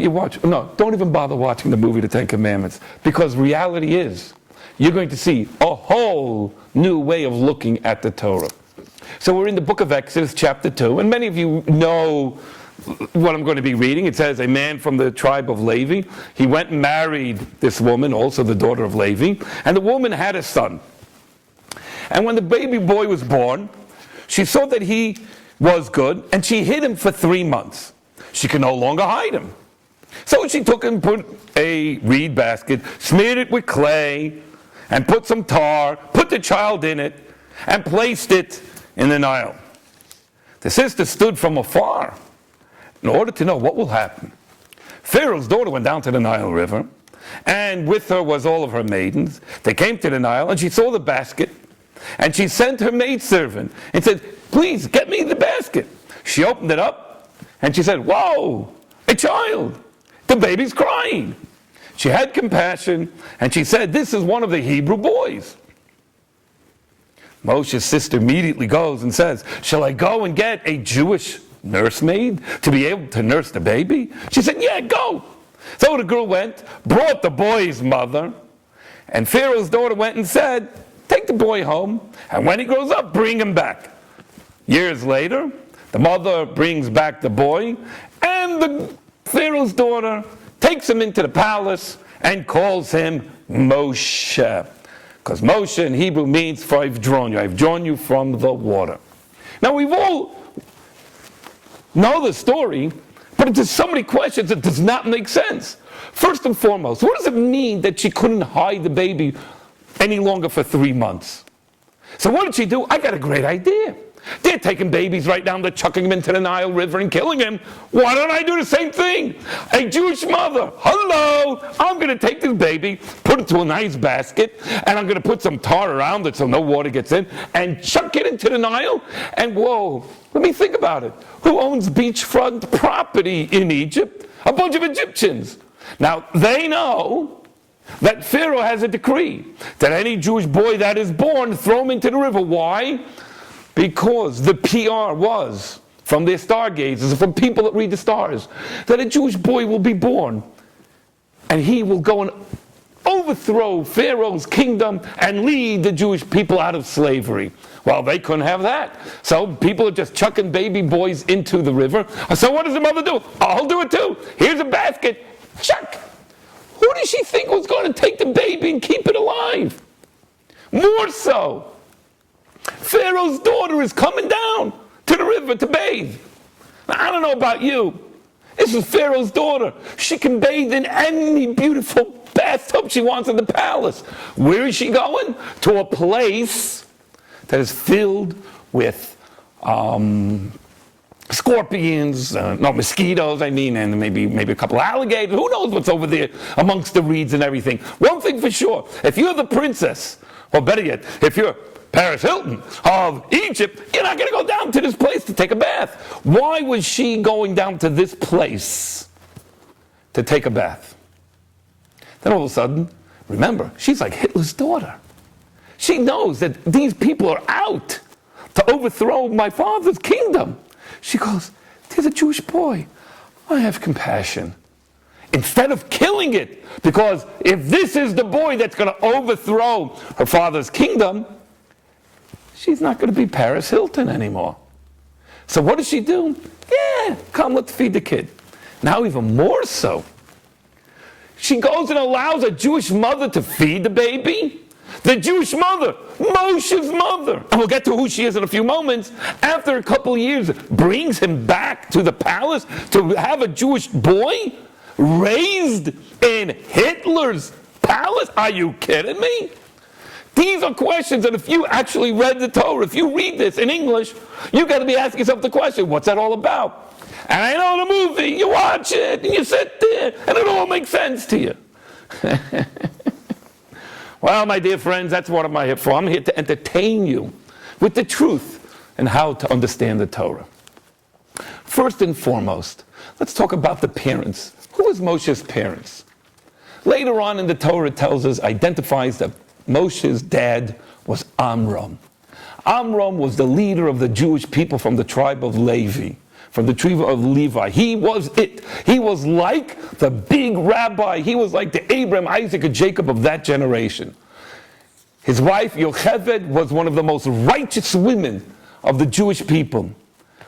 you watch? No, don't even bother watching the movie The Ten Commandments, because reality is, you're going to see a whole new way of looking at the Torah. So we're in the book of Exodus, chapter 2, and many of you know what I'm going to be reading. It says, a man from the tribe of Levi, he went and married this woman, also the daughter of Levi, and the woman had a son. And when the baby boy was born, she saw that he was good, and she hid him for 3 months. She could no longer hide him. So she took and put a reed basket, smeared it with clay, and put some tar, put the child in it, and placed it in the Nile. The sister stood from afar in order to know what will happen. Pharaoh's daughter went down to the Nile River, and with her was all of her maidens. They came to the Nile, and she saw the basket, and she sent her maidservant and said, please, get me the basket. She opened it up, and she said, whoa, a child. The baby's crying. She had compassion, and she said, this is one of the Hebrew boys. Moshe's sister immediately goes and says, shall I go and get a Jewish nursemaid to be able to nurse the baby? She said, yeah, go. So the girl went, brought the boy's mother, and Pharaoh's daughter went and said, take the boy home, and when he grows up, bring him back. Years later, the mother brings back the boy, and the Pharaoh's daughter takes him into the palace and calls him Moshe. Because Moshe in Hebrew means, for I've drawn you from the water. Now we've all know the story, but there's so many questions that does not make sense. First and foremost, what does it mean that she couldn't hide the baby any longer for 3 months? So what did she do? I got a great idea. They're taking babies right now, they're chucking them into the Nile River and killing him. Why don't I do the same thing? A Jewish mother, hello, I'm going to take this baby, put it to a nice basket, and I'm going to put some tar around it so no water gets in, and chuck it into the Nile. And whoa, let me think about it. Who owns beachfront property in Egypt? A bunch of Egyptians. Now, they know that Pharaoh has a decree that any Jewish boy that is born, throw him into the river. Why? Because the PR was, from their stargazers, from people that read the stars, that a Jewish boy will be born, and he will go and overthrow Pharaoh's kingdom and lead the Jewish people out of slavery. Well, they couldn't have that. So people are just chucking baby boys into the river. So what does the mother do? I'll do it too. Here's a basket. Chuck. Who did she think was going to take the baby and keep it alive? More so, Pharaoh's daughter is coming down to the river to bathe. Now, I don't know about you. This is Pharaoh's daughter. She can bathe in any beautiful bathtub she wants in the palace. Where is she going? To a place that is filled with scorpions, mosquitoes, and maybe a couple of alligators. Who knows what's over there amongst the reeds and everything. One thing for sure, if you're the princess, or better yet, if you're Paris Hilton of Egypt, you're not going to go down to this place to take a bath. Why was she going down to this place to take a bath? Then all of a sudden, remember, she's like Hitler's daughter. She knows that these people are out to overthrow my father's kingdom. She goes, there's a Jewish boy. I have compassion. Instead of killing it, because if this is the boy that's going to overthrow her father's kingdom, she's not going to be Paris Hilton anymore. So what does she do? Yeah, come, let's feed the kid. Now even more so, she goes and allows a Jewish mother to feed the baby. The Jewish mother, Moshe's mother, and we'll get to who she is in a few moments, after a couple of years, brings him back to the palace to have a Jewish boy raised in Hitler's palace? Are you kidding me? These are questions that if you actually read the Torah, if you read this in English, you've got to be asking yourself the question, what's that all about? And I know the movie, you watch it, and you sit there, and it all makes sense to you. Well, my dear friends, that's what I'm here for. I'm here to entertain you with the truth and how to understand the Torah. First and foremost, let's talk about the parents. Who was Moshe's parents? Later on in the Torah, it tells us, identifies that Moshe's dad was Amram. Amram was the leader of the Jewish people from the tribe of Levi, from the tribe of Levi. He was it. He was like the big rabbi. He was like the Abraham, Isaac, and Jacob of that generation. His wife, Yocheved, was one of the most righteous women of the Jewish people,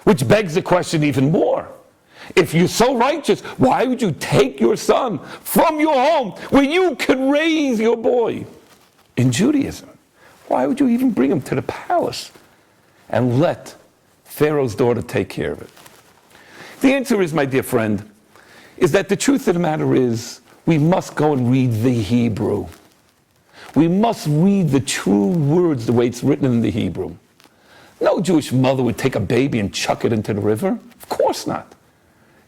which begs the question even more. If you're so righteous, why would you take your son from your home where you could raise your boy? In Judaism, why would you even bring him to the palace and let Pharaoh's daughter take care of it? The answer is, my dear friend, is that the truth of the matter is we must go and read the Hebrew. We must read the true words the way it's written in the Hebrew. No Jewish mother would take a baby and chuck it into the river. Of course not.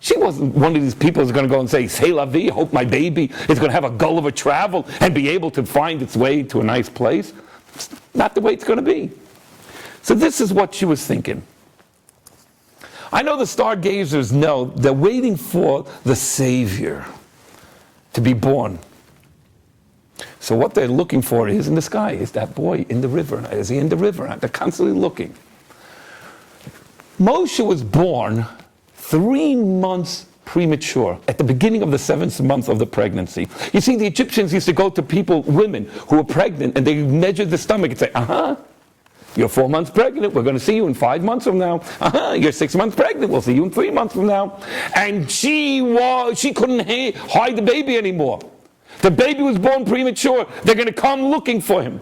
She wasn't one of these people who's going to go and say, "C'est la vie, hope my baby is going to have a Gulliver travel and be able to find its way to a nice place." It's not the way it's going to be. So this is what she was thinking. I know the stargazers know they're waiting for the Savior to be born. So what they're looking for is in the sky. Is that boy in the river? Is he in the river? They're constantly looking. Moshe was born 3 months premature, at the beginning of the 7th month of the pregnancy. You see, the Egyptians used to go to people, women who were pregnant, and they measured the stomach and say, you're 4 months pregnant, we're going to see you in 5 months from now. You're 6 months pregnant, we'll see you in 3 months from now. And she couldn't hide the baby anymore. The baby was born premature. They're going to come looking for him.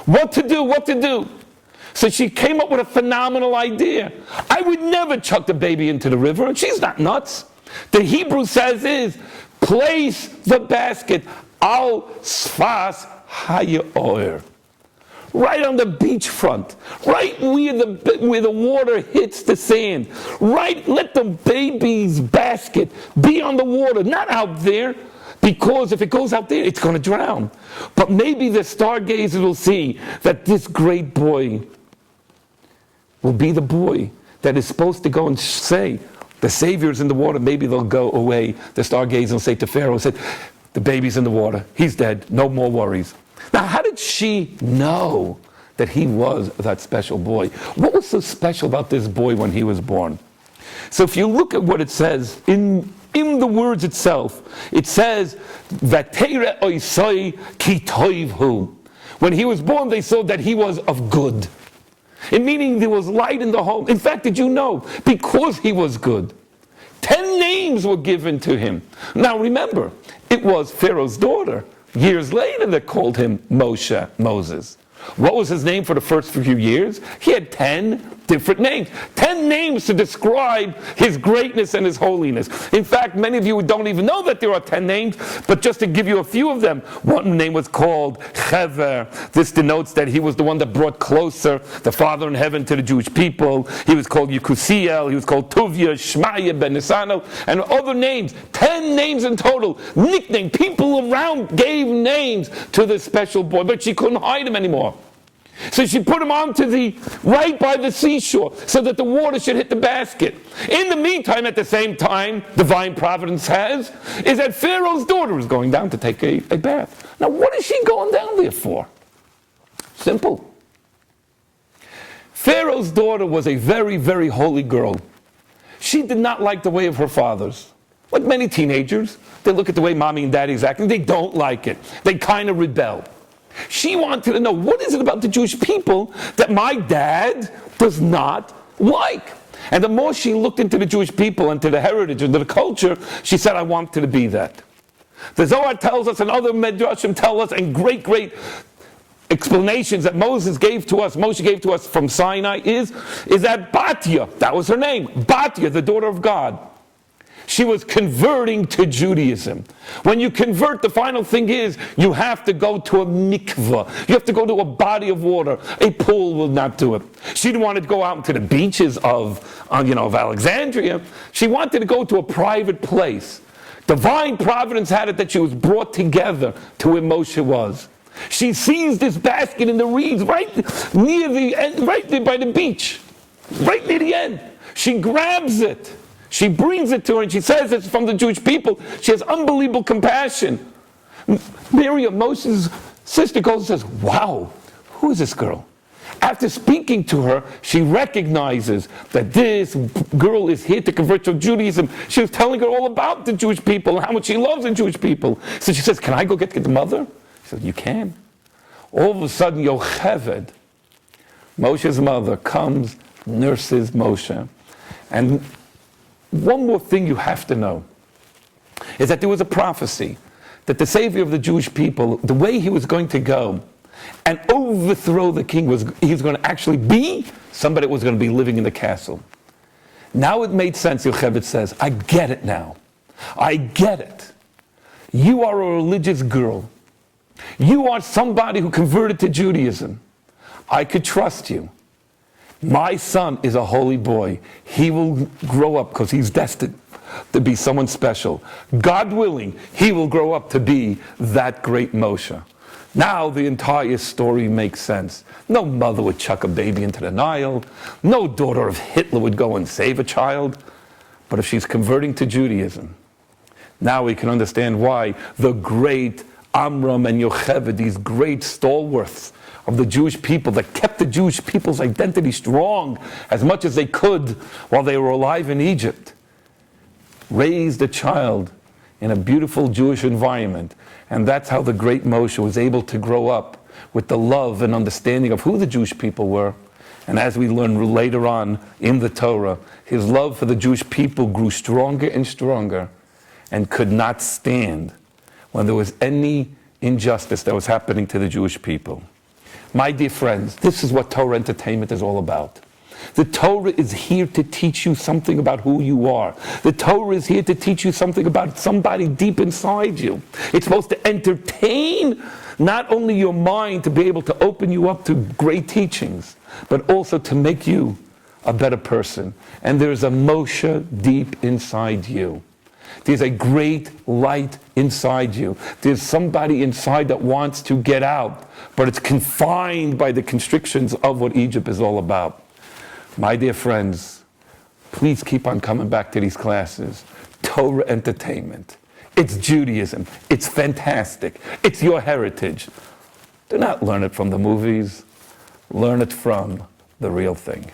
What to do? So she came up with a phenomenal idea. I would never chuck the baby into the river. She's not nuts. The Hebrew says is, place the basket al sfas hayor, right on the beachfront, right where the water hits the sand. Right, let the baby's basket be on the water, not out there. Because if it goes out there, it's going to drown. But maybe the stargazers will see that this great boy will be the boy that is supposed to go and say, the Savior's in the water. Maybe they'll go away. The stargazers will say to Pharaoh, the baby's in the water. He's dead. No more worries. Now, how did she know that he was that special boy? What was so special about this boy when he was born? So if you look at what it says in the words itself, it says, "Vateira oisai ki toivhu." When he was born, they saw that he was of good. It meaning there was light in the home. In fact, did you know, because he was good, 10 names were given to him. Now remember, it was Pharaoh's daughter, years later, that called him Moses. What was his name for the first few years? He had 10 different names. 10 names to describe his greatness and his holiness. In fact, many of you don't even know that there are 10 names, but just to give you a few of them, one name was called Chever. This denotes that he was the one that brought closer the Father in heaven to the Jewish people. He was called Yekusiel, he was called Tuvia, Shmaya, Ben Nisano, and other names. 10 names in total. Nickname. People around gave names to this special boy, but she couldn't hide him anymore. So she put him right by the seashore, so that the water should hit the basket. In the meantime, at the same time, divine providence has, is that Pharaoh's daughter is going down to take a bath. Now, what is she going down there for? Simple. Pharaoh's daughter was a very, very holy girl. She did not like the way of her fathers. Like many teenagers, they look at the way mommy and daddy is acting, they don't like it. They kind of rebel. She wanted to know, what is it about the Jewish people that my dad does not like? And the more she looked into the Jewish people and to the heritage and to the culture, she said, I wanted to be that. The Zohar tells us, and other Medrashim tell us, and great, great explanations that Moshe gave to us from Sinai is that Batya, that was her name, Batya, the daughter of God. She was converting to Judaism. When you convert, the final thing is you have to go to a mikveh. You have to go to a body of water. A pool will not do it. She didn't want to go out to the beaches of Alexandria. She wanted to go to a private place. Divine providence had it that she was brought together to where Moshe was. She sees this basket in the reeds right near the end, right there by the beach, right near the end. She grabs it. She brings it to her and she says it's from the Jewish people. She has unbelievable compassion. Miriam, Moses' sister, goes and says, wow, who is this girl? After speaking to her, she recognizes that this girl is here to convert to Judaism. She was telling her all about the Jewish people and how much she loves the Jewish people. So she says, can I go get the mother? She said, you can. All of a sudden, Yocheved, Moshe's mother, comes, nurses Moshe. And one more thing you have to know is that there was a prophecy that the Savior of the Jewish people, the way he was going to go and overthrow the king, he was going to actually be somebody that was going to be living in the castle. Now it made sense, Yocheved says, I get it now. I get it. You are a religious girl. You are somebody who converted to Judaism. I could trust you. My son is a holy boy. He will grow up because he's destined to be someone special. God willing, he will grow up to be that great Moshe. Now the entire story makes sense. No mother would chuck a baby into the Nile. No daughter of Hitler would go and save a child. But if she's converting to Judaism, now we can understand why the great Amram and Yocheved, these great stalwarts of the Jewish people that kept the Jewish people's identity strong as much as they could while they were alive in Egypt, raised a child in a beautiful Jewish environment. And that's how the great Moshe was able to grow up with the love and understanding of who the Jewish people were. And as we learn later on in the Torah, his love for the Jewish people grew stronger and stronger and could not stand when there was any injustice that was happening to the Jewish people. My dear friends, this is what Torah entertainment is all about. The Torah is here to teach you something about who you are. The Torah is here to teach you something about somebody deep inside you. It's supposed to entertain not only your mind to be able to open you up to great teachings, but also to make you a better person. And there's a Moshe deep inside you. There's a great light inside you. There's somebody inside that wants to get out, but it's confined by the constrictions of what Egypt is all about. My dear friends, please keep on coming back to these classes. Torah entertainment. It's Judaism. It's fantastic. It's your heritage. Do not learn it from the movies. Learn it from the real thing.